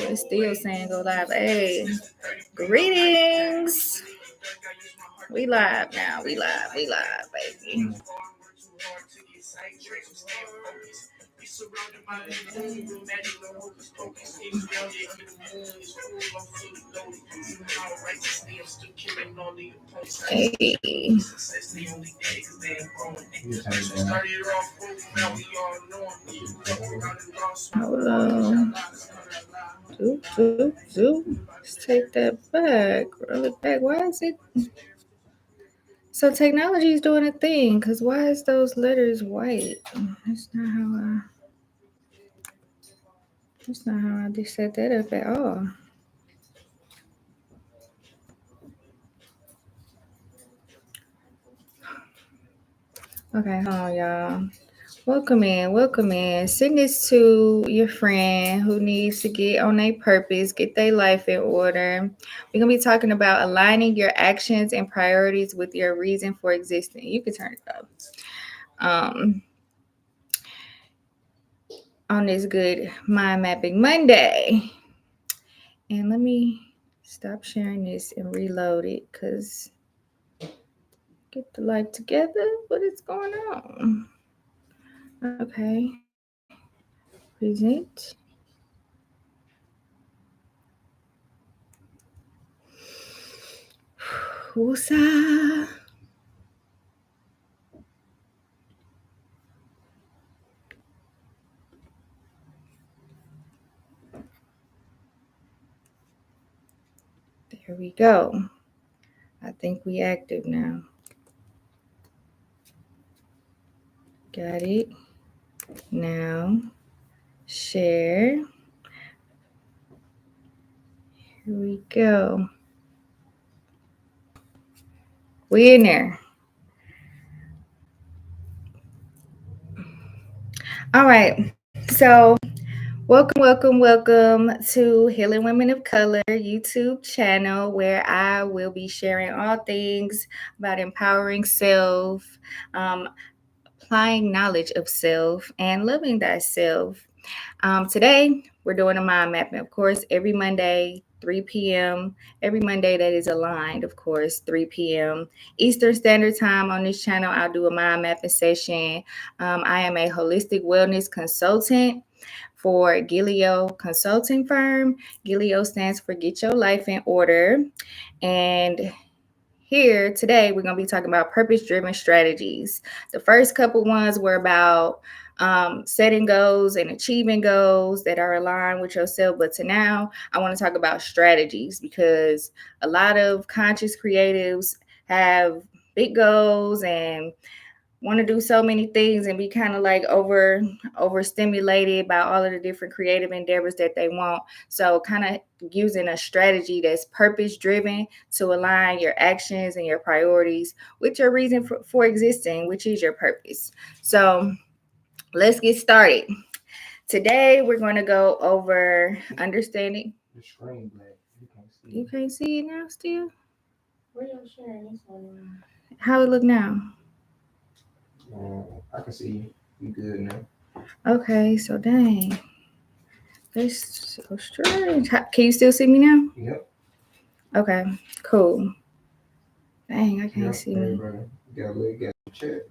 It's still saying go live. Hey, greetings. We live now. We live, baby. Hey. Hold on. Zoop. Let's take that back. Roll it back. Why is it? So technology is doing a thing. Cause why is those letters white? That's not how I just set that up at all. Okay, hold on, y'all. Welcome in. Send this to your friend who needs to get on their purpose, get their life in order. We're going to be talking about aligning your actions and priorities with your reason for existing. You can turn it up. On this good mind mapping Monday. And let me stop sharing this and reload it because get the life together. What is going on? Okay. Present. Woosah. There we go. I think we active now. Got it. Now, share. Here we go. We in there. All right. So, welcome to Healing Women of Color YouTube channel, where I will be sharing all things about empowering self, applying knowledge of self, and loving thyself. Today, we're doing a mind mapping, of course, every Monday, 3 p.m. Every Monday that is aligned, of course, 3 p.m. Eastern Standard Time on this channel. I'll do a mind mapping session. I am a holistic wellness consultant for Gilio Consulting Firm. Gilio stands for Get Your Life in Order. And here today, we're going to be talking about purpose-driven strategies. The first couple ones were about setting goals and achieving goals that are aligned with yourself. But to now, I want to talk about strategies because a lot of conscious creatives have big goals and want to do so many things and be kind of like overstimulated by all of the different creative endeavors that they want. So kind of using a strategy that's purpose driven to align your actions and your priorities with your reason for existing, which is your purpose. So let's get started. Today we're going to go over understanding. The screen black. You can't see. You can't see it now still? Where you sharing this one? How it look now? I can see you good now. Okay, so dang. That's so strange. Can you still see me now? Yep. Okay, cool. Dang, I can't see me. Got the chat.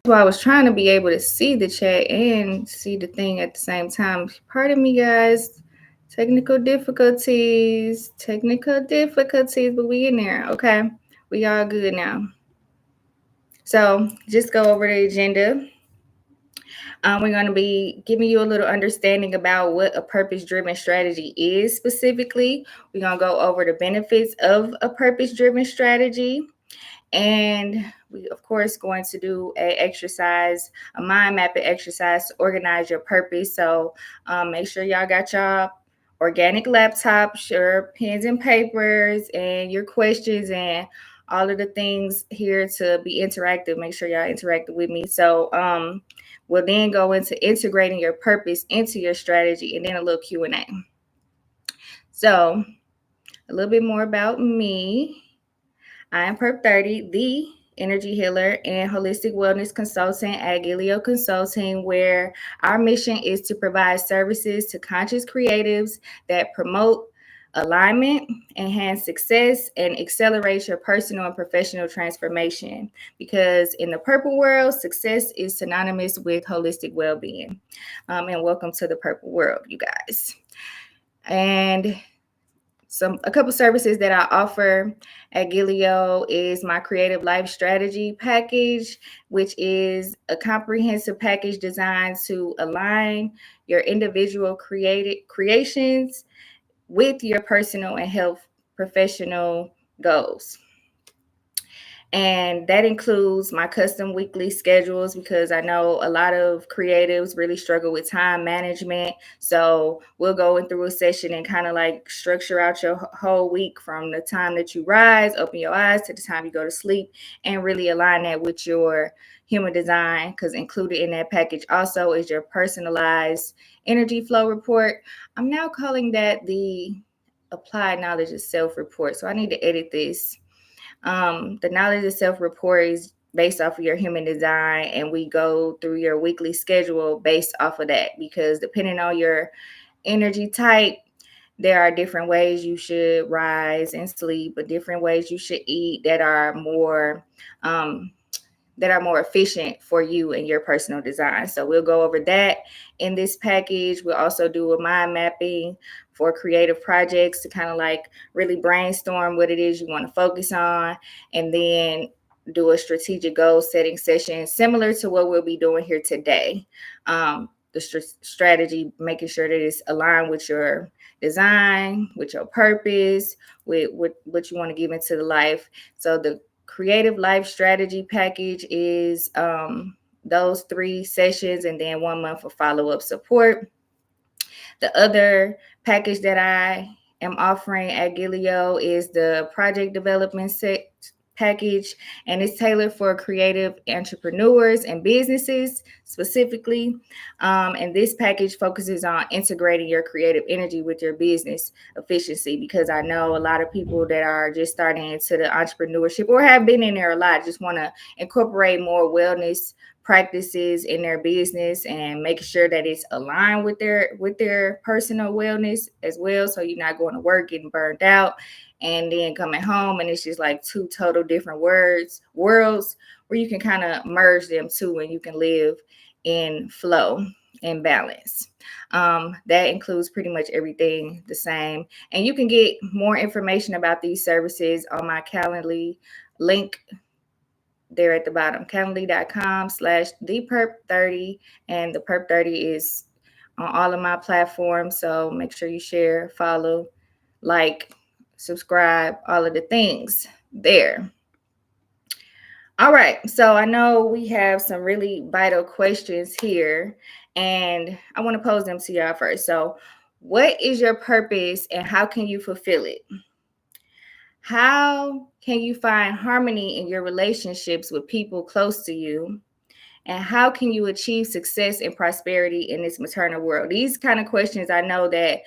So I was trying to be able to see the chat and see the thing at the same time. Pardon me, guys. Technical difficulties, but we in there. Okay, we all good now. So just go over the agenda. We're going to be giving you a little understanding about what a purpose-driven strategy is specifically. We're going to go over the benefits of a purpose-driven strategy. And we, of course, going to do a mind mapping exercise to organize your purpose. So make sure y'all got y'all organic laptops, your pens and papers, and your questions, and all of the things here to be interactive. Make sure y'all interactive with me. So we'll then go into integrating your purpose into your strategy, and then a little Q&A. So a little bit more about me. I am Perp 30, the energy healer and holistic wellness consultant at Gilio Consulting, where our mission is to provide services to conscious creatives that promote alignment, enhance success, and accelerate your personal and professional transformation. Because in the purple world, success is synonymous with holistic well being. And welcome to the purple world, you guys. And a couple services that I offer at Gilio is my creative life strategy package, which is a comprehensive package designed to align your individual creations with your personal and health professional goals. And that includes my custom weekly schedules because I know a lot of creatives really struggle with time management. So we'll go in through a session and kind of like structure out your whole week from the time that you rise, open your eyes, to the time you go to sleep, and really align that with your human design. Because included in that package also is your personalized energy flow report. I'm now calling that the applied knowledge of self report. So I need to edit this. The knowledge of self report is based off of your human design, and we go through your weekly schedule based off of that because depending on your energy type, there are different ways you should rise and sleep, but different ways you should eat um, that are more efficient for you and your personal design. So we'll go over that in this package. We'll also do a mind mapping for creative projects to kind of like really brainstorm what it is you want to focus on, and then do a strategic goal setting session similar to what we'll be doing here today. The strategy, making sure that it's aligned with your design, with your purpose, with what you want to give into the life. So the creative life strategy package is those 3 sessions and then 1 month of follow-up support. The other package that I am offering at Gilio is the project development package, and it's tailored for creative entrepreneurs and businesses specifically. And this package focuses on integrating your creative energy with your business efficiency, because I know a lot of people that are just starting into the entrepreneurship or have been in there a lot just want to incorporate more wellness practices in their business and making sure that it's aligned with their personal wellness as well, so you're not going to work getting burned out and then coming home and it's just like 2 total different worlds where you can kind of merge them too and you can live in flow and balance. That includes pretty much everything the same, and you can get more information about these services on my Calendly link there at the bottom, calendly.com/theperp30, and the perp 30 is on all of my platforms, so make sure you share, follow, like, subscribe, all of the things there. All right, so I know we have some really vital questions here, and I want to pose them to y'all first. So what is your purpose and how can you fulfill it? How can you find harmony in your relationships with people close to you? And how can you achieve success and prosperity in this maternal world? These kind of questions I know that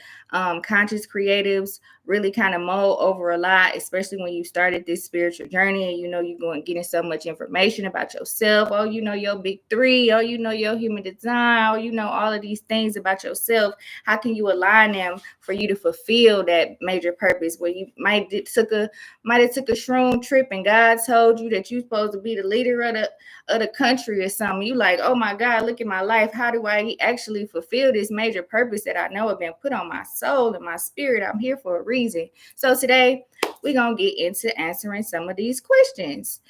conscious creatives really kind of mull over a lot, especially when you started this spiritual journey and you know you're going getting so much information about yourself. Oh, you know your big 3. Oh, you know your human design. Oh, you know all of these things about yourself. How can you align them for you to fulfill that major purpose? Where you might have took a shroom trip and God told you that you're supposed to be the leader of the country or something. You like, oh my God, look at my life. How do I actually fulfill this major purpose that I know have been put on my soul and my spirit? I'm here for a reason. So today we're going to get into answering some of these questions,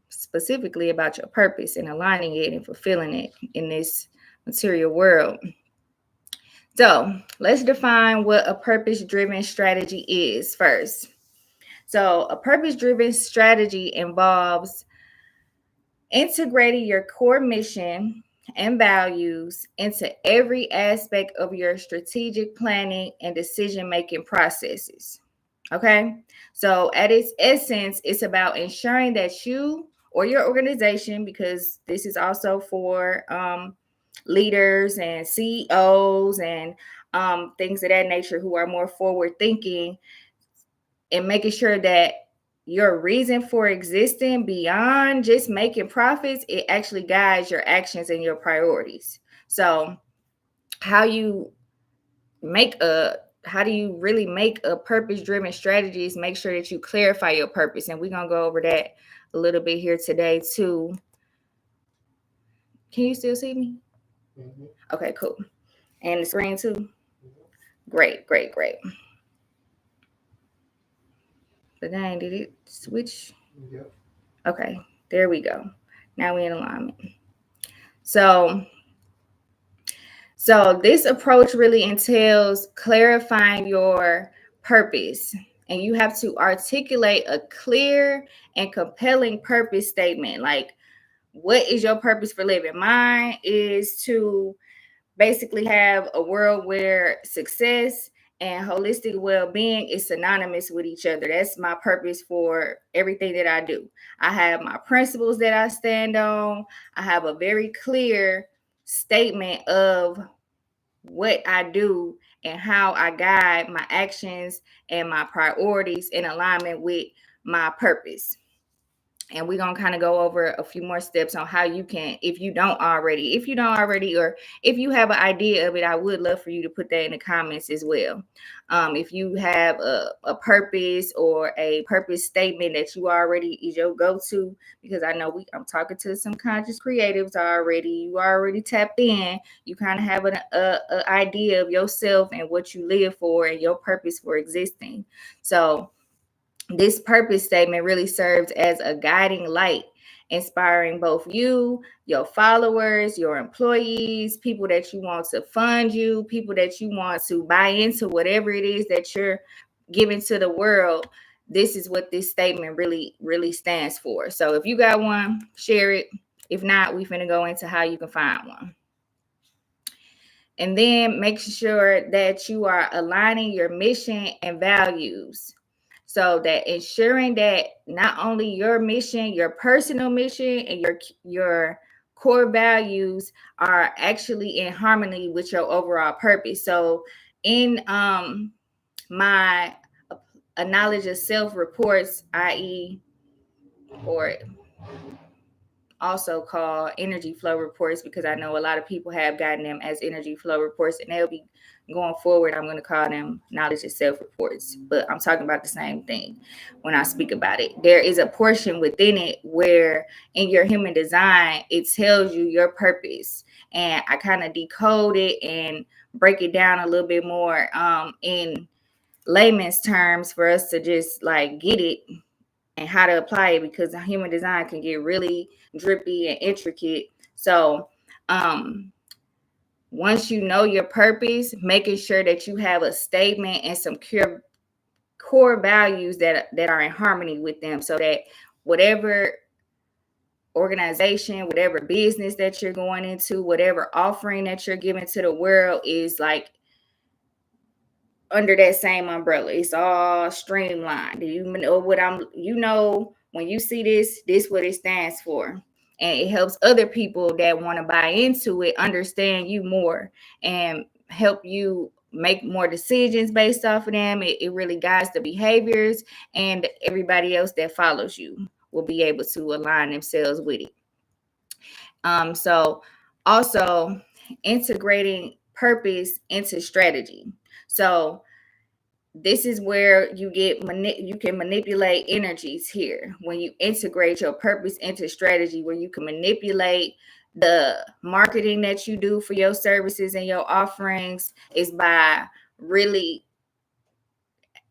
specifically about your purpose and aligning it and fulfilling it in this material world. So let's define what a purpose-driven strategy is first. So a purpose-driven strategy involves integrating your core mission and values into every aspect of your strategic planning and decision-making processes. Okay? So at its essence, it's about ensuring that you or your organization, because this is also for leaders and CEOs and things of that nature who are more forward thinking, and making sure that your reason for existing beyond just making profits, it actually guides your actions and your priorities. So how you make a how do you really make a purpose driven strategies? Make sure that you clarify your purpose, and we're gonna go over that a little bit here today too. Can you still see me? Mm-hmm. Okay, cool. And the screen too. Great, great, great. But dang, did it switch? Yep. Okay, there we go. Now we're in alignment. So this approach really entails clarifying your purpose, and you have to articulate a clear and compelling purpose statement. Like, what is your purpose for living? Mine is to basically have a world where success and holistic well-being is synonymous with each other. That's my purpose for everything that I do. I have my principles that I stand on. I have a very clear statement of what I do and how I guide my actions and my priorities in alignment with my purpose. And we're going to kind of go over a few more steps on how you can, if you don't already, or if you have an idea of it, I would love for you to put that in the comments as well. If you have a purpose or a purpose statement that you already is your go-to, because I know I'm talking to some conscious creatives already. You already tapped in. You kind of have an idea of yourself and what you live for and your purpose for existing. So this purpose statement really serves as a guiding light, inspiring both you, your followers, your employees, people that you want to fund you, people that you want to buy into whatever it is that you're giving to the world. This is what this statement really, really stands for. So if you got one, share it. If not, we finna go into how you can find one. And then make sure that you are aligning your mission and values. So that ensuring that not only your mission, your personal mission, and your core values are actually in harmony with your overall purpose. So in my a knowledge of self reports, i.e., or also called energy flow reports, because I know a lot of people have gotten them as energy flow reports, and they'll be going forward. I'm going to call them knowledge and self reports, but I'm talking about the same thing when I speak about it. There is a portion within it where in your human design, it tells you your purpose, and I kind of decode it and break it down a little bit more in layman's terms for us to just like get it and how to apply it, because human design can get really drippy and intricate. So once you know your purpose, making sure that you have a statement and some core values that are in harmony with them, so that whatever organization, whatever business that you're going into, whatever offering that you're giving to the world is like under that same umbrella. It's all streamlined. You know what when you see this what it stands for. And it helps other people that want to buy into it understand you more and help you make more decisions based off of them. It really guides the behaviors, and everybody else that follows you will be able to align themselves with it. So also integrating purpose into strategy. So this is where you can manipulate energies here when you integrate your purpose into strategy, where you can manipulate the marketing that you do for your services and your offerings is by really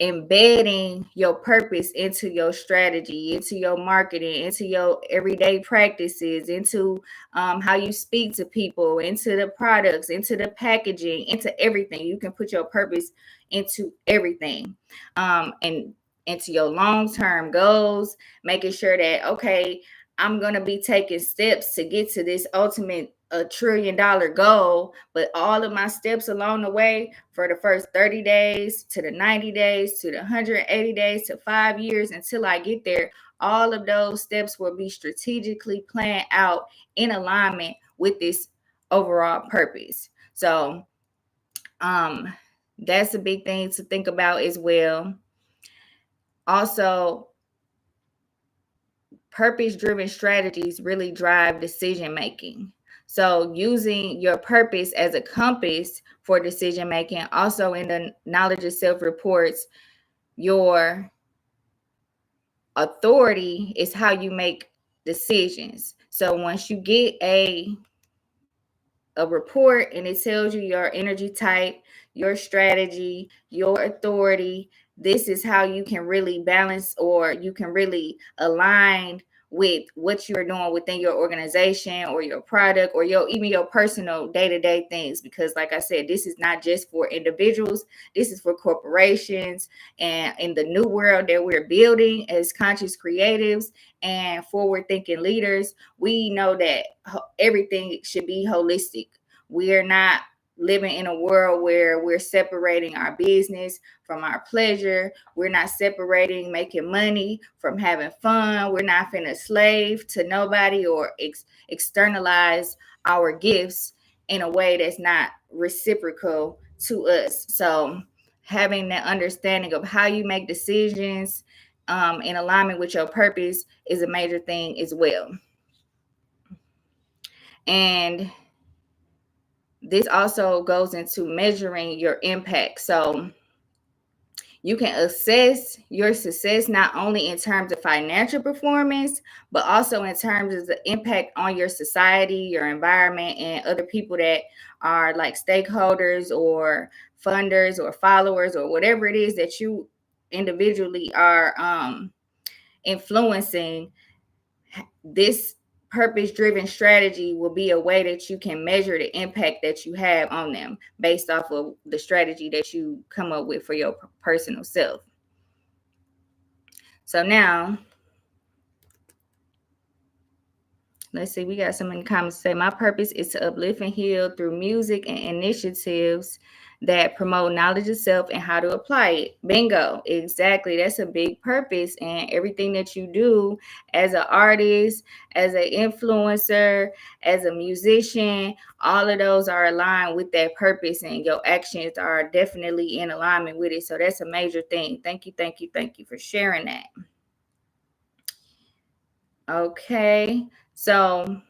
embedding your purpose into your strategy, into your marketing, into your everyday practices, into how you speak to people, into the products, into the packaging, into everything. You can put your purpose into everything, and into your long-term goals, making sure that, okay, I'm going to be taking steps to get to this ultimate $1 trillion goal, but all of my steps along the way, for the first 30 days to the 90 days to the 180 days to 5 years until I get there, all of those steps will be strategically planned out in alignment with this overall purpose. So that's a big thing to think about as well. Also, purpose-driven strategies really drive decision making. So using your purpose as a compass for decision making, also in the knowledge of self reports, your authority is how you make decisions. So once you get a report and it tells you your energy type, your strategy, your authority, this is how you can really balance, or you can really align with what you're doing within your organization or your product or your even your personal day-to-day things. Because like I said, this is not just for individuals, this is for corporations. And in the new world that we're building as conscious creatives and forward thinking leaders, we know that everything should be holistic. We're not living in a world where we're separating our business from our pleasure. We're not separating making money from having fun. We're not finna slave to nobody or externalize our gifts in a way that's not reciprocal to us. So having that understanding of how you make decisions in alignment with your purpose is a major thing as well. And this also goes into measuring your impact. So you can assess your success not only in terms of financial performance, but also in terms of the impact on your society, your environment, and other people that are like stakeholders or funders or followers or whatever it is that you individually are influencing. This purpose driven strategy will be a way that you can measure the impact that you have on them based off of the strategy that you come up with for your personal self. So now, let's see, we got some in the comments say, my purpose is to uplift and heal through music and initiatives that promote knowledge of self and how to apply it. Bingo. Exactly. That's a big purpose. And everything that you do as an artist, as an influencer, as a musician, all of those are aligned with that purpose, and your actions are definitely in alignment with it. So that's a major thing. Thank you for sharing that. Okay. So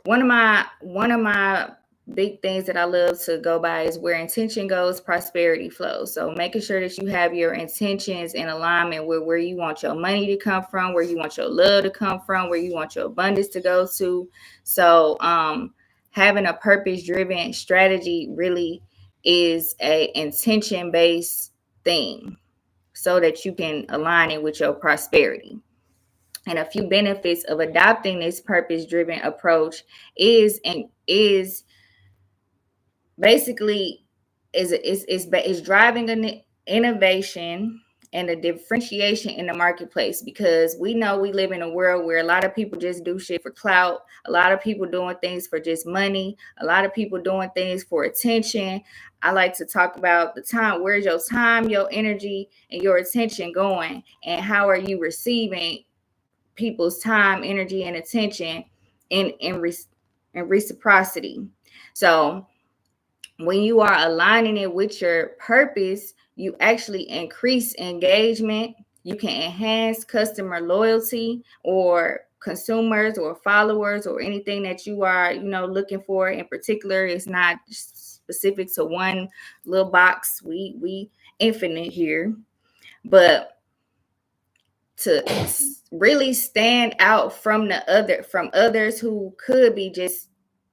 one of my big things that I love to go by is where intention goes, prosperity flows. So making sure that you have your intentions in alignment with where you want your money to come from, where you want your love to come from, where you want your abundance to go to. So having a purpose-driven strategy really is a intention-based thing so that you can align it with your prosperity. And a few benefits of adopting this purpose-driven approach is basically is driving an innovation and a differentiation in the marketplace, because we know we live in a world where a lot of people just do shit for clout, a lot of people doing things for just money, a lot of people doing things for attention. I like to talk about the time. Where's your time, your energy, and your attention going, and how are you receiving people's time, energy, and attention in reciprocity? So when you are aligning it with your purpose, you actually increase engagement. You can enhance customer loyalty or consumers or followers or anything that you are, looking for in particular. It's not specific to one little box. We infinite here, but to really stand out from others who could be just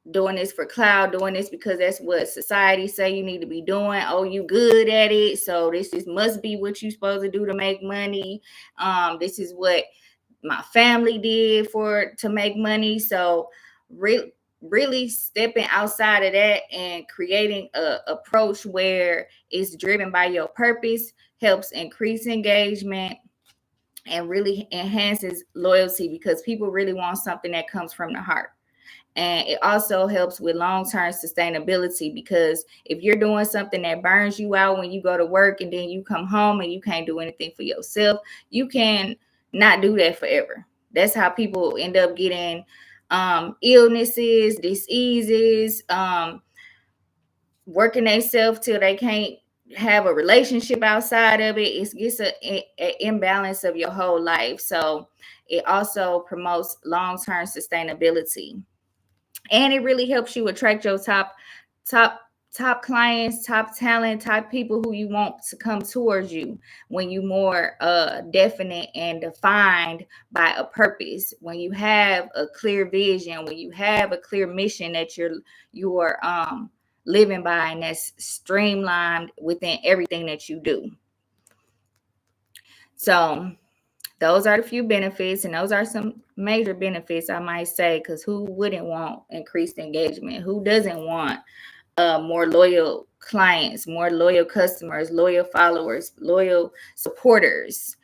doing this for cloud, doing this because that's what society say you need to be doing. Oh, you good at it, so this must be what you're supposed to do to make money. This is what my family did to make money. So really stepping outside of that and creating a approach where it's driven by your purpose helps increase engagement and really enhances loyalty, because people really want something that comes from the heart. And it also helps with long-term sustainability, because if you're doing something that burns you out when you go to work and then you come home and you can't do anything for yourself, you can not do that forever. That's how people end up getting illnesses, diseases, working themselves till they can't have a relationship outside of it, it gets a imbalance of your whole life. So it also promotes long-term sustainability, and it really helps you attract your top top clients, top talent, top people who you want to come towards you when you more definite and defined by a purpose, when you have a clear vision, when you have a clear mission that you're living by, and that's streamlined within everything that you do. So those are the few benefits, and those are some major benefits, I might say, because who wouldn't want increased engagement? Who doesn't want more loyal clients, more loyal customers, loyal followers, loyal supporters?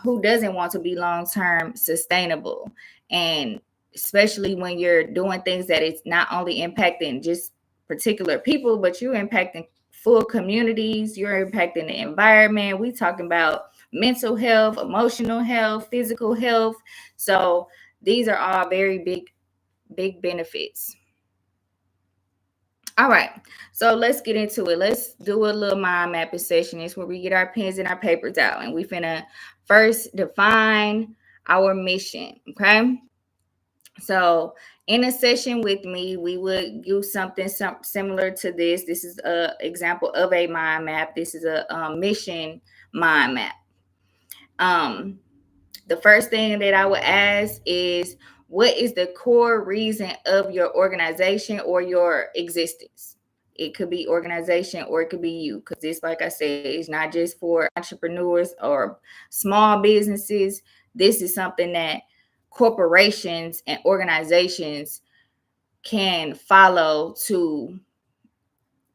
Who doesn't want to be long term sustainable? And especially when you're doing things that it's not only impacting just particular people, but you're impacting full communities, you're impacting the environment. We talking about mental health, emotional health, physical health. So these are all very big benefits. All right, so let's get into it. Let's do a little mind mapping session. It's where we get our pens and our papers out, and we finna first define our mission. Okay, so in a session with me, we would use something similar to this. This is a example of a mind map. This is a mission mind map. Um, the first thing that I would ask is, what is the core reason of your organization or your existence? It could be organization or it could be you, because this, like I said, is not just for entrepreneurs or small businesses. This is something that corporations and organizations can follow to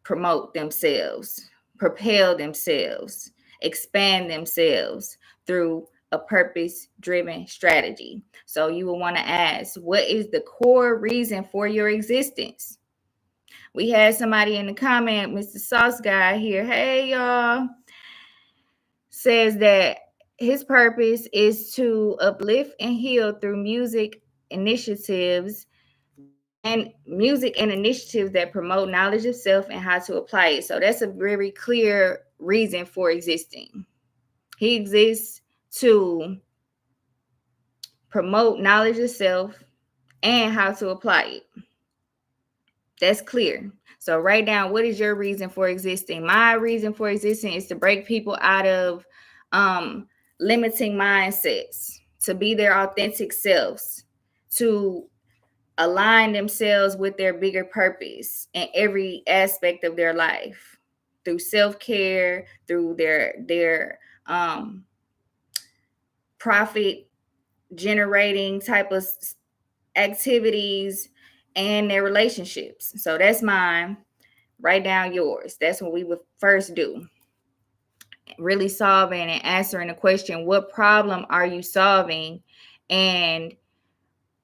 promote themselves, propel themselves, expand themselves through a purpose driven strategy. So you will want to ask, what is the core reason for your existence? We had somebody in the comment, Mr. Sauce Guy here. Hey, y'all. Says that his purpose is to uplift and heal through music and initiatives that promote knowledge of self and how to apply it. So that's a very clear reason for existing. He exists to promote knowledge of self and how to apply it. That's clear. So write down, what is your reason for existing? My reason for existing is to break people out of limiting mindsets, to be their authentic selves, to align themselves with their bigger purpose in every aspect of their life, through self-care, through their profit generating type of activities, and their relationships. So that's mine. Write down yours. That's what we would first do. Really solving and answering the question, what problem are you solving, and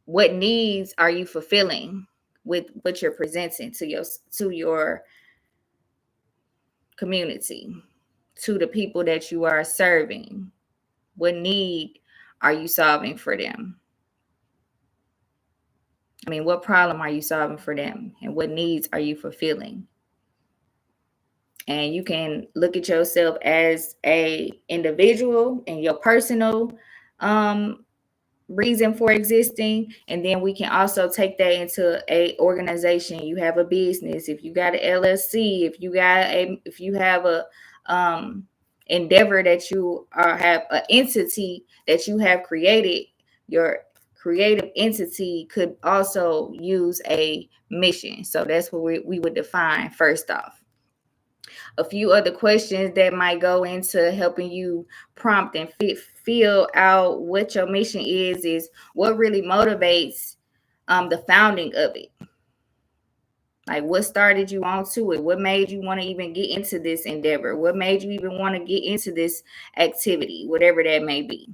what needs are you fulfilling with what you're presenting to your community, to the people that you are serving? What need are you solving for them? I mean, what problem are you solving for them, and what needs are you fulfilling? And you can look at yourself as a individual and your personal um, reason for existing, and then we can also take that into a organization. You have a business, if you got an LLC, if you have a endeavor that you have an entity that you have created, your creative entity could also use a mission. So that's what we would define first off. A few other questions that might go into helping you prompt and feel out what your mission is what really motivates the founding of it. Like, what started you onto it? What made you want to even get into this endeavor? What made you even want to get into this activity, whatever that may be?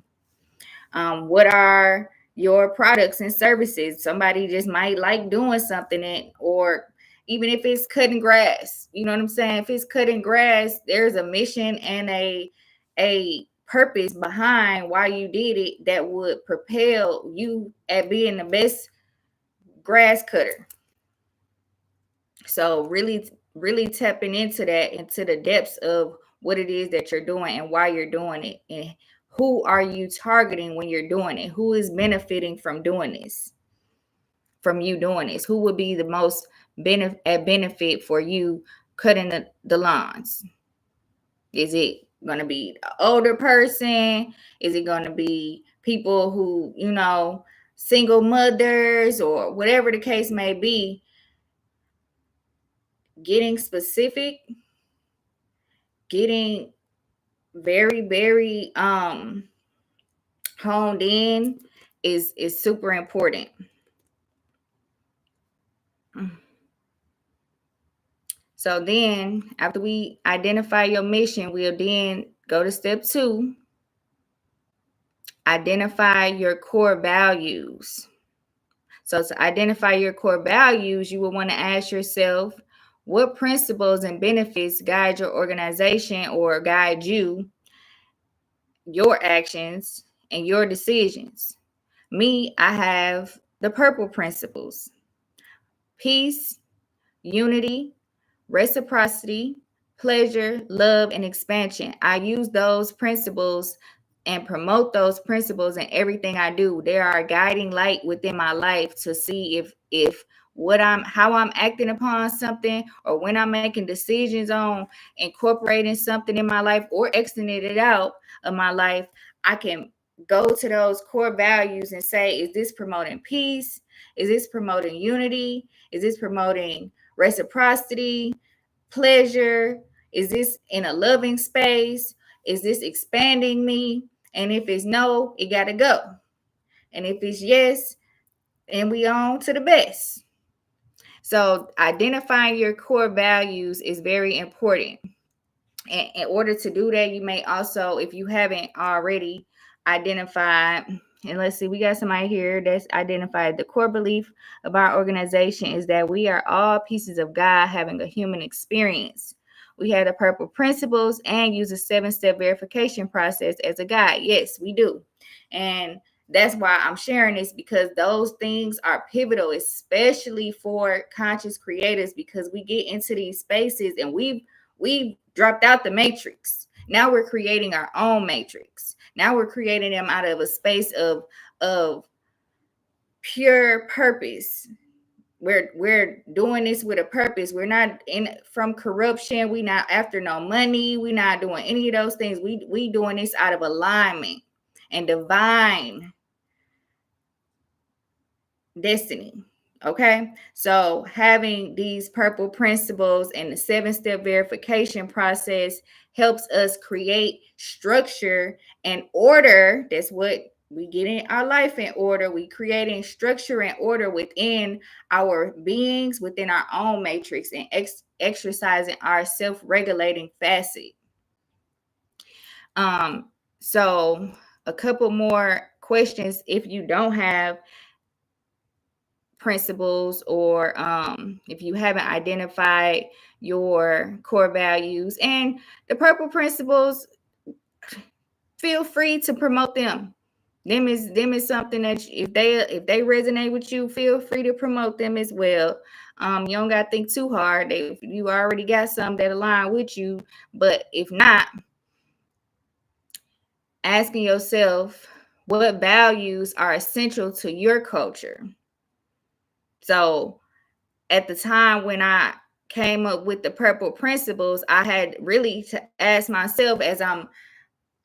What are your products and services? Somebody just might like doing something, or even if it's cutting grass, you know what I'm saying? If it's cutting grass, there's a mission and a purpose behind why you did it that would propel you at being the best grass cutter. So really really tapping into that, into the depths of what it is that you're doing and why you're doing it, and who are you targeting when you're doing it, who is benefiting from doing this, from you doing this, who would be the most benefit for you cutting the lawns. Is it going to be an older person? Is it going to be people who, single mothers, or whatever the case may be? Getting specific, getting very, very honed in is super important. So then after we identify your mission, we'll then go to step 2. Identify your core values. So to identify your core values, you will want to ask yourself, what principles and benefits guide your organization or guide you, your actions, and your decisions? Me, I have the purple principles: peace, unity, reciprocity, pleasure, love, and expansion. I use those principles and promote those principles in everything I do. They are a guiding light within my life to see if how I'm acting upon something, or when I'm making decisions on incorporating something in my life or exiting it out of my life, I can go to those core values and say, is this promoting peace? Is this promoting unity? Is this promoting reciprocity, pleasure? Is this in a loving space? Is this expanding me? And if it's no, it got to go. And if it's yes, then we on to the best. So identifying your core values is very important. And in order to do that, you may also, if you haven't already identified, and let's see, we got somebody here that's identified the core belief of our organization is that we are all pieces of God having a human experience. We have the purple principles and use a 7-step verification process as a guide. Yes, we do. And that's why I'm sharing this, because those things are pivotal, especially for conscious creators, because we get into these spaces and we've dropped out the matrix. Now we're creating our own matrix. Now we're creating them out of a space of pure purpose. We're doing this with a purpose. We're not in from corruption. We not after no money. We not doing any of those things. We doing this out of alignment and divine destiny. Okay, so having these purple principles and the 7-step verification process helps us create structure and order. That's what we get in our life in order. We creating structure and order within our beings, within our own matrix, and exercising our self-regulating facet. So a couple more questions if you don't have principles, or if you haven't identified your core values and the purple principles, feel free to promote them. Them is something that if they resonate with you, feel free to promote them as well. You don't got to think too hard. You already got some that align with you, but if not, asking yourself what values are essential to your culture. So at the time when I came up with the purple principles, I had really to ask myself, as I'm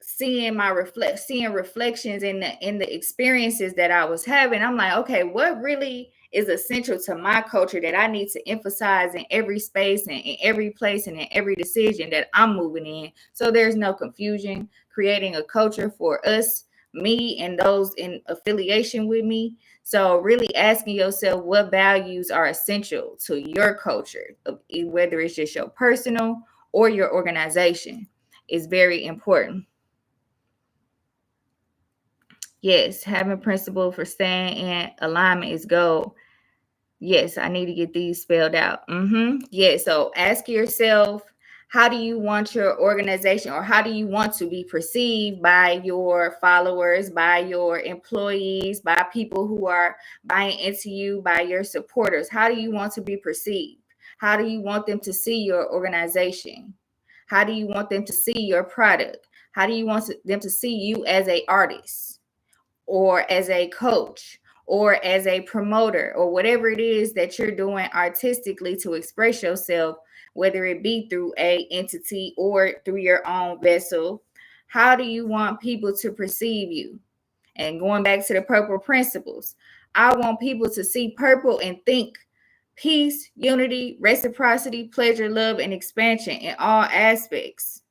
seeing reflections in the experiences that I was having. I'm like, okay, what really is essential to my culture that I need to emphasize in every space and in every place and in every decision that I'm moving in, so there's no confusion, creating a culture for us, me, and those in affiliation with me. So really asking yourself what values are essential to your culture, whether it's just your personal or your organization, is very important. Yes, having principle for staying in alignment is gold. Yes, I need to get these spelled out. Yeah, so ask yourself, how do you want your organization, or how do you want to be perceived by your followers, by your employees, by people who are buying into you, by your supporters? How do you want to be perceived? How do you want them to see your organization? How do you want them to see your product? How do you want them to see you as an artist or as a coach or as a promoter or whatever it is that you're doing artistically to express yourself, whether it be through a entity or through your own vessel? How do you want people to perceive you? And going back to the purple principles, I want people to see purple and think peace, unity, reciprocity, pleasure, love, and expansion in all aspects.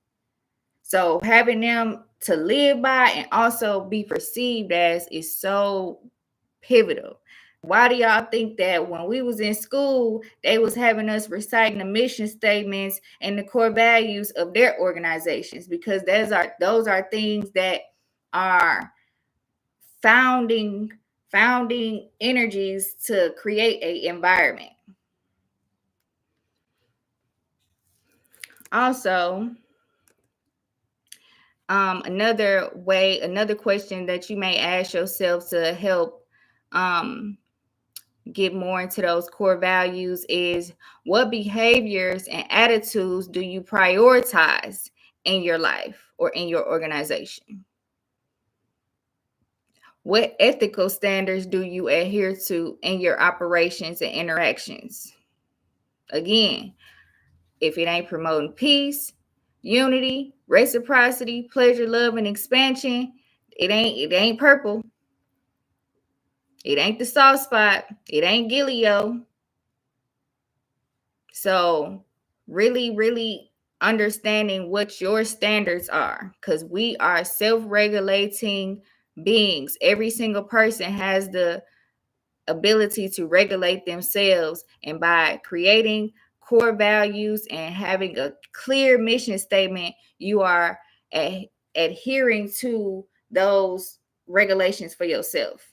So having them to live by and also be perceived as is so pivotal. Why do y'all think that when we was in school, they was having us reciting the mission statements and the core values of their organizations? Because those are things that are founding energies to create a environment. Also, another question that you may ask yourself to help get more into those core values is, what behaviors and attitudes do you prioritize in your life or in your organization? What ethical standards do you adhere to in your operations and interactions? Again, if it ain't promoting peace, unity, reciprocity, pleasure, love, and expansion, it ain't purple. It ain't the soft spot. It ain't Gilio. So really, really understanding what your standards are, because we are self-regulating beings. Every single person has the ability to regulate themselves, and by creating core values and having a clear mission statement, you are adhering to those regulations for yourself.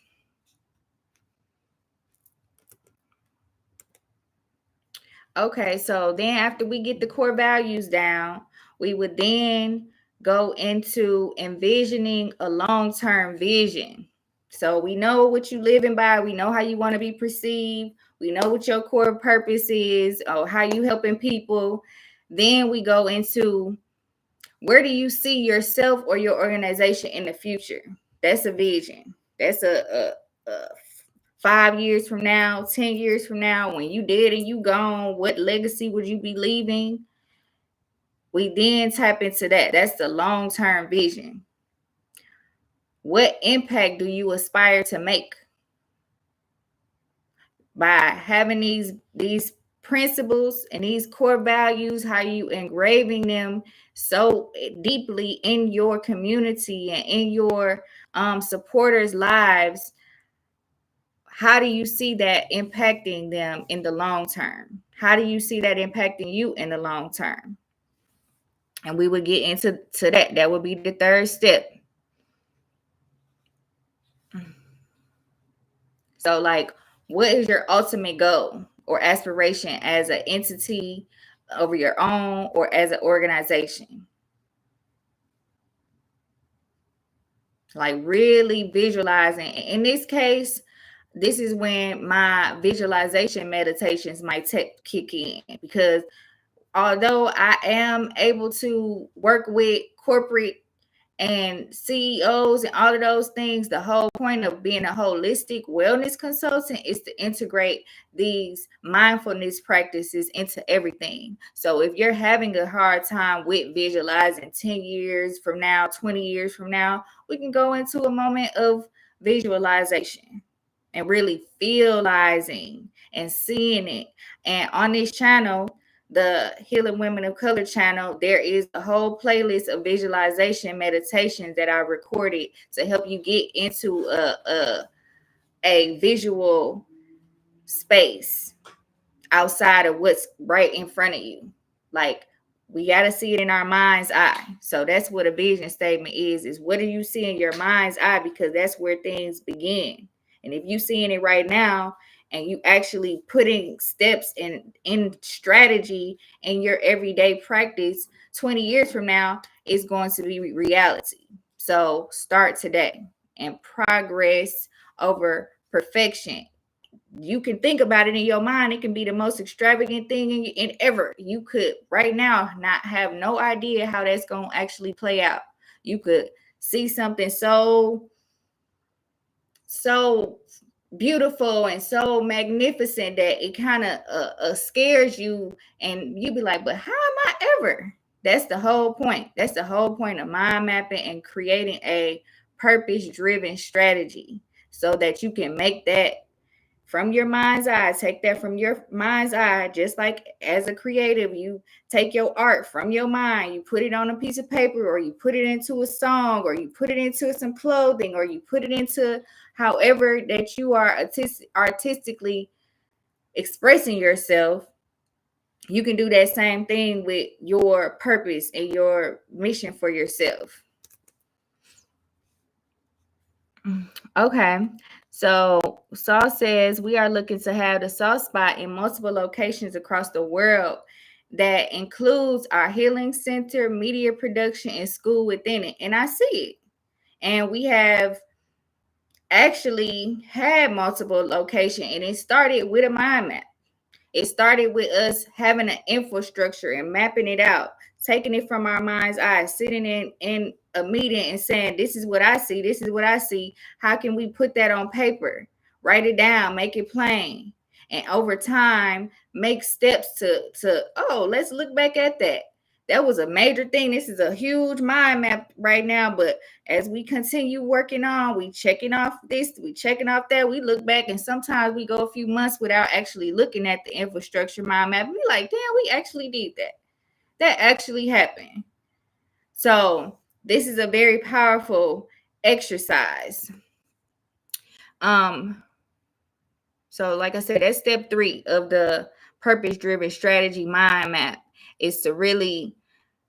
Okay, so then after we get the core values down, we would then go into envisioning a long-term vision. So we know what you living by, we know how you want to be perceived, we know what your core purpose is, or how you helping people. Then we go into, where do you see yourself or your organization in the future? That's a vision. That's a 5 years from now, 10 years from now, when you dead and you gone, what legacy would you be leaving? We then tap into that. That's the long-term vision. What impact do you aspire to make? By having these principles and these core values, how you engraving them so deeply in your community and in your supporters' lives, how do you see that impacting them in the long term? How do you see that impacting you in the long term? And we would get into that. That would be the third step. So, like, what is your ultimate goal or aspiration as an entity over your own or as an organization? Like, really visualizing. In this case, this is when my visualization meditations might kick in, because although I am able to work with corporate and CEOs and all of those things, the whole point of being a holistic wellness consultant is to integrate these mindfulness practices into everything. So if you're having a hard time with visualizing 10 years from now, 20 years from now, we can go into a moment of visualization and really feelizing and seeing it. And on this channel, the Healing Women of Color channel, there is a whole playlist of visualization meditations that I recorded to help you get into a visual space outside of what's right in front of you. Like, we got to see it in our mind's eye. So that's what a vision statement is what do you see in your mind's eye? Because that's where things begin. And if you seeing it right now and you actually putting steps in strategy in your everyday practice, 20 years from now is going to be reality. So start today, and progress over perfection. you can think about it in your mind. It can be the most extravagant thing in ever. You could right now not have no idea how that's going to actually play out. You could see something so beautiful and so magnificent that it kind of scares you, and you be like, but how am I ever? That's the whole point. That's the whole point of mind mapping and creating a purpose driven strategy, so that you can make that from your mind's eye. Take that from your mind's eye. Just like as a creative, you take your art from your mind, you put it on a piece of paper, or you put it into a song, or you put it into some clothing, or you put it into however that you are artistically expressing yourself. You can do that same thing with your purpose and your mission for yourself. Okay. So Saul says we are looking to have the soft spot in multiple locations across the world that includes our healing center, media production, and school within it. And I see it. And we have actually had multiple locations, and it started with a mind map. It started with us having an infrastructure and mapping it out, taking it from our mind's eye, sitting in a meeting and saying, this is what I see, this is what I see. How can we put that on paper? Write it down, make it plain. And over time, make steps to oh, let's look back at that. That was a major thing. This is a huge mind map right now, but as we continue working on, we checking off this, we checking off that, we look back, and sometimes we go a few months without actually looking at the infrastructure mind map. We like, damn, we actually did that. That actually happened. So this is a very powerful exercise. Um, so like I said, that's step 3 of the purpose-driven strategy mind map, is to really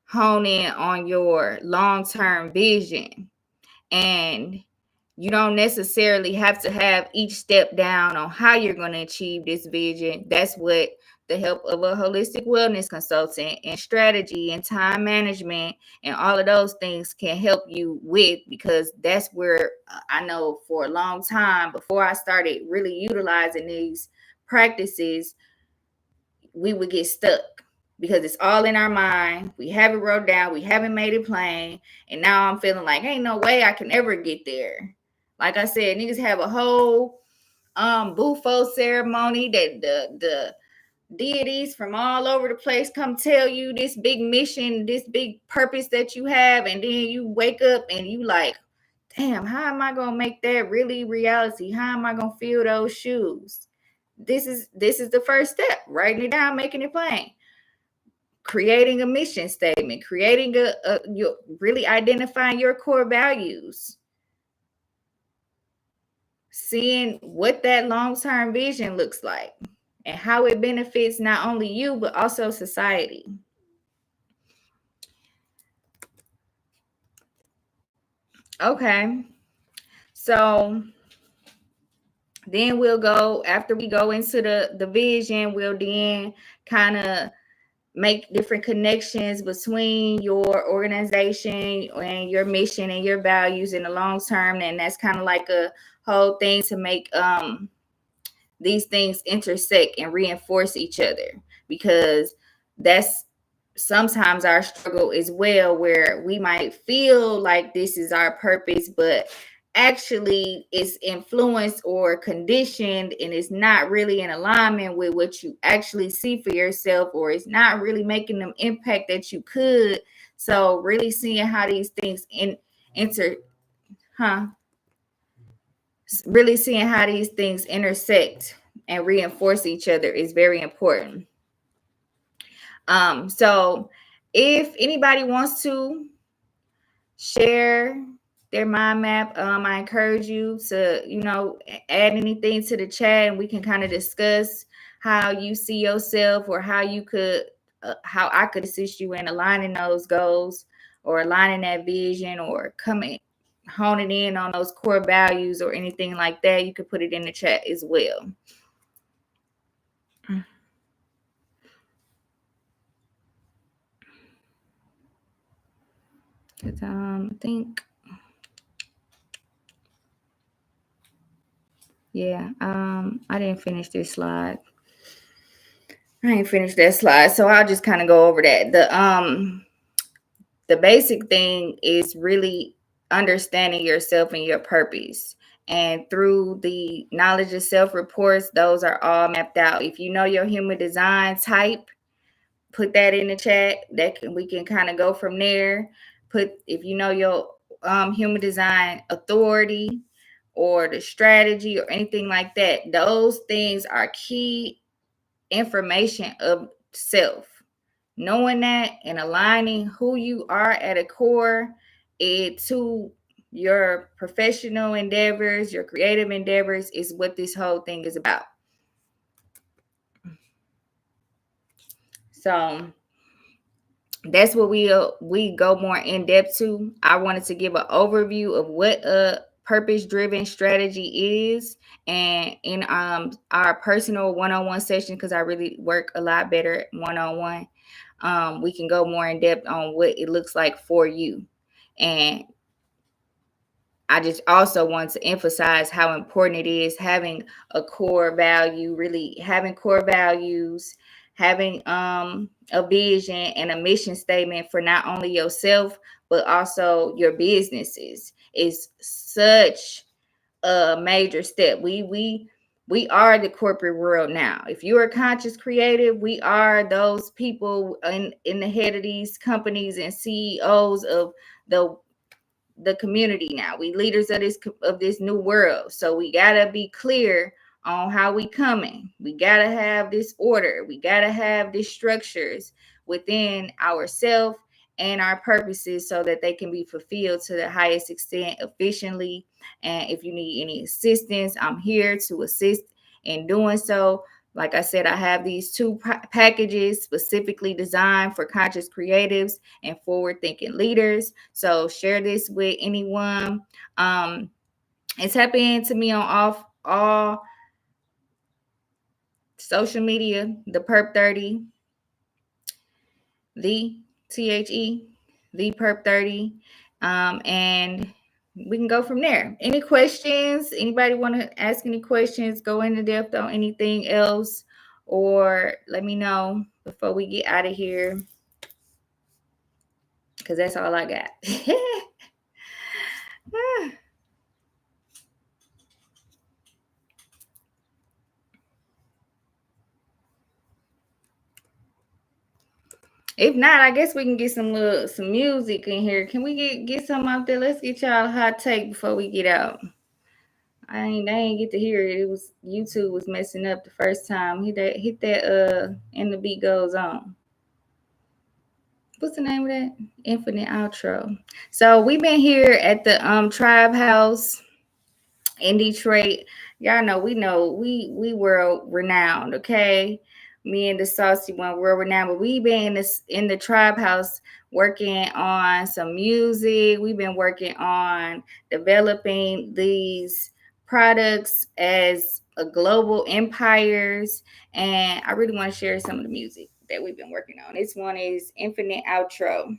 hone in on your long-term vision. And you don't necessarily have to have each step down on how you're going to achieve this vision. That's what the help of a holistic wellness consultant and strategy and time management and all of those things can help you with, because that's where I know for a long time before I started really utilizing these practices, we would get stuck because it's all in our mind. We have it wrote down. We haven't made it plain. And now I'm feeling like ain't no way I can ever get there. Like I said, niggas have a whole bufo ceremony that the deities from all over the place come tell you this big mission, this big purpose that you have, and then you wake up and you like, damn, how am I gonna make that really reality? How am I gonna fill those shoes? This is the first step. Writing it down, making it plain, creating a mission statement, creating you really identifying your core values, seeing what that long-term vision looks like and how it benefits not only you but also society. Okay, so then we'll go, after we go into the vision, we'll then kind of make different connections between your organization and your mission and your values in the long term. And that's kind of like a whole thing to make these things intersect and reinforce each other, because that's sometimes our struggle as well, where we might feel like this is our purpose, but actually it's influenced or conditioned and it's not really in alignment with what you actually see for yourself, or it's not really making the impact that you could. So really seeing how these things enter huh really seeing how these things intersect and reinforce each other is very important. So if anybody wants to share their mind map, I encourage you to, add anything to the chat, and we can kind of discuss how you see yourself, or how you could, how I could assist you in aligning those goals or aligning that vision, or honing in on those core values or anything like that. You could put it in the chat as well. I think, Yeah. I didn't finish this slide. I ain't finished that slide, so I'll just kind of go over that. The basic thing is really understanding yourself and your purpose. And through the knowledge of self reports, those are all mapped out. If you know your human design type, put that in the chat. We can kind of go from there. Put if you know your human design authority or the strategy or anything like that. Those things are key information of self. Knowing that and aligning who you are at a core to your professional endeavors, your creative endeavors is what this whole thing is about. So that's what we go more in depth to. I wanted to give an overview of what a purpose driven strategy is, and in our personal one-on-one session, because I really work a lot better one-on-one, we can go more in depth on what it looks like for you. And I just also want to emphasize how important it is having a core value, really having core values, having a vision and a mission statement for not only yourself but also your businesses is such a major step. We are the corporate world now. If you're a conscious creative, we are those people in the head of these companies and CEOs of the community now. We leaders of this new world. So we gotta be clear on how we coming. We gotta have this order. We gotta have these structures within ourselves and our purposes so that they can be fulfilled to the highest extent efficiently. And if you need any assistance, I'm here to assist in doing so. Like I said, I have these two packages specifically designed for conscious creatives and forward thinking leaders. So share this with anyone. And tap into me on all social media, the Perp 30, the the Perp 30. And we can go from there. Any questions? Anybody want to ask any questions? Go into depth on anything else? Or let me know before we get out of here. Because that's all I got. If not, I guess we can get some music in here. Can we get some out there? Let's get y'all a hot take before we get out. I ain't get to hear it. It was YouTube was messing up the first time. Hit that and the beat goes on. What's the name of that? Infinite outro. So we've been here at the Tribe House in Detroit. Y'all know we world renowned, okay? Me and the saucy one world renowned, but we been in the Tribe House working on some music. We've been working on developing these products as a global empires, and I really want to share some of the music that we've been working on. This one is Infinite Outro.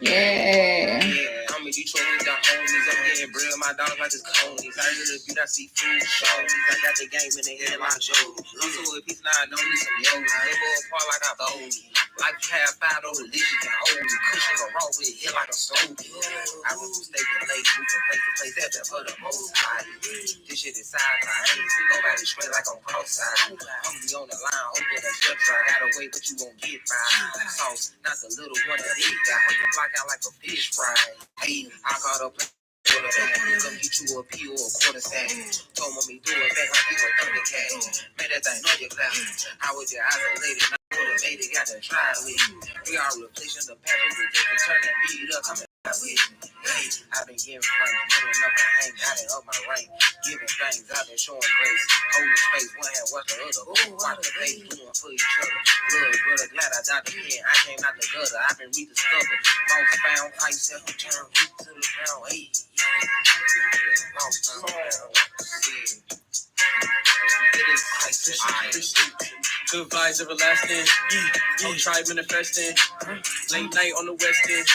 Yeah. I'm in Detroit with the homies. I'm getting bread, my dog like it's conies. I heard if you not see food, shows. I got the game in the head like Joe. I'm so with peace now, I know me some yoga. They go apart like I bowled. Like you have five over religion can hold me. Cushion go wrong with it, hit like a stove. I went from state to lake, moved from place to place, after for the most high. This shit is side, I ain't see nobody straight like on cross-side. Hungry on the line, open a slip try. Gotta wait, but you won't get by. Sauce, not the little one that eat. Got hung and block out like a fish fry. Hey, I caught up. Come get you a P or a quarter stack. Told me do it back like you a Thundercat. Made that thing on your clap. I was your isolated, not motivated, got to try with. We are replacing the package, we can turn that beat up. I've been getting frank, living up and hang, got it up my rank, giving things, I've been showing grace, holding space, one hand watch the other, watch the face, doing for each other, blood, brother, glad I died the pen, I came out the gutter, I've been rediscovered, lost found, I said, turn weak to the ground, hey, lost found, it is ISIS. Good vibes everlasting. Whole tribe manifesting. Late night on the west end.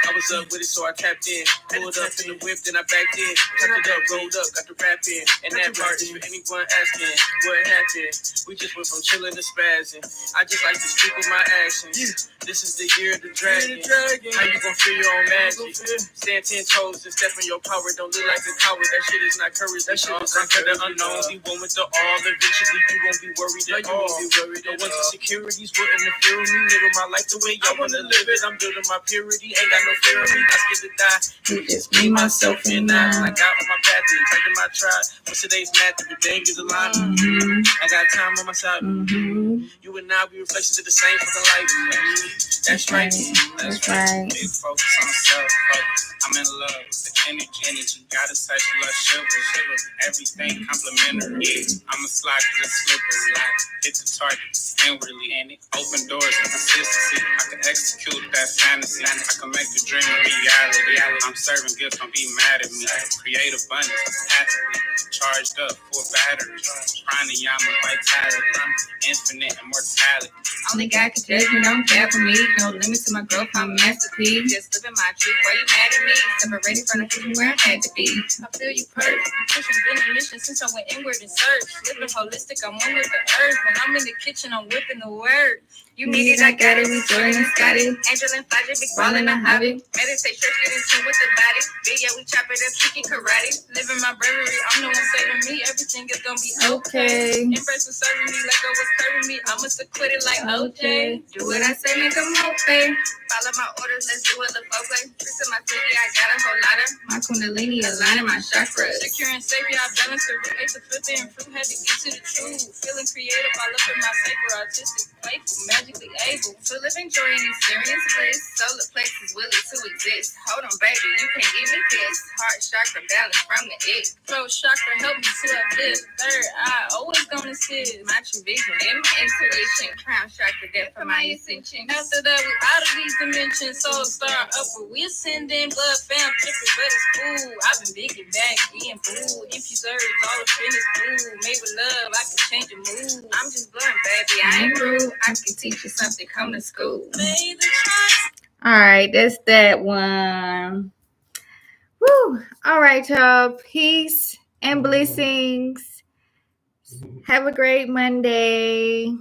I was up with it, so I tapped in. Pulled up in the whip, then I backed in. Tapped it up, rolled up, got the rap in. And that part is for anyone asking what happened. We just went from chilling to spazzing. I just like to speak with my actions. This is the year of the dragon. How you gon' feel your own magic? Stand 10 toes and step in your power. Don't look like a coward. That shit is not courage. That shit is conquer the unknown. Be one with the all. Eventually you won't be worried at all. No one's insecurities wouldn't interfere with me. Living my life the way I wanna live it. I'm building my purity. Ain't got no fear of me. I scared to die. It's me, myself, and I. I got on my path and taking my tribe. What's today's math? The danger's a line. I got time on my side. You and I be reflections of the same fucking life. That's right. That's right. Big focus on self. I'm in love with the energy. Gotta touch love, shiver. Everything complimentary. I'm a slide to the slippery. Hit the target inwardly. And it open doors for consistency. I can execute that fantasy. I can make the dream a reality. I'm serving gifts, don't be mad at me. Create abundance, passively. Charged up, full battery. Pranayama vitality. Infinite immortality. Only God can judge me, don't care for me. No limit to my growth, I'm a masterpiece. Just living my truth, why you mad at me? Separated from the people where I had to be. I feel you perfect. Pushing, been a mission since I went inward and searched. Living holistic, I'm one with the earth. When I'm in the kitchen, I'm whipping the word. You need it, I got it. We Jordan and Scotty. Angel and Fudge, big ball and a hobby. Meditate, stretch, get in tune with the body. Big, yeah, we chop it up, speaking karate. Living my bravery, I'm the one saving me. Everything is gonna be okay. Embrace was serving me like I was curving me. I must have quit it like OJ. Do what I say, make them okay. Follow my orders, let's do it, the foreplay. Tricks in my city, I got a whole lot of. My kundalini aligning my chakras. Secure and safe, yeah, I balance the root, ate the filter and fruit, had to get to the truth. Feeling creative, all up in my sacred, artistic, playful, magically able. To live in joy and experience bliss. Solar plexus willing to exist. Hold on, baby, you can't give me this. Heart chakra balance from the it. Throat chakra help me to uplift. Third eye, always gonna sit. My true vision and my intuition. Crown chakra there for my ascension. After that, we out of these dimensions. Soul star upward, we ascending. Blood fam tripping, but it's cool. I've been digging back, being fooled. Infused herbs, all the finish food. Made with love, I can change your mood. I'm just blunt, baby, I ain't rude. I can teach you something, come to school. All right, that's that one. Woo! All right, y'all. Peace and blessings. Have a great Monday.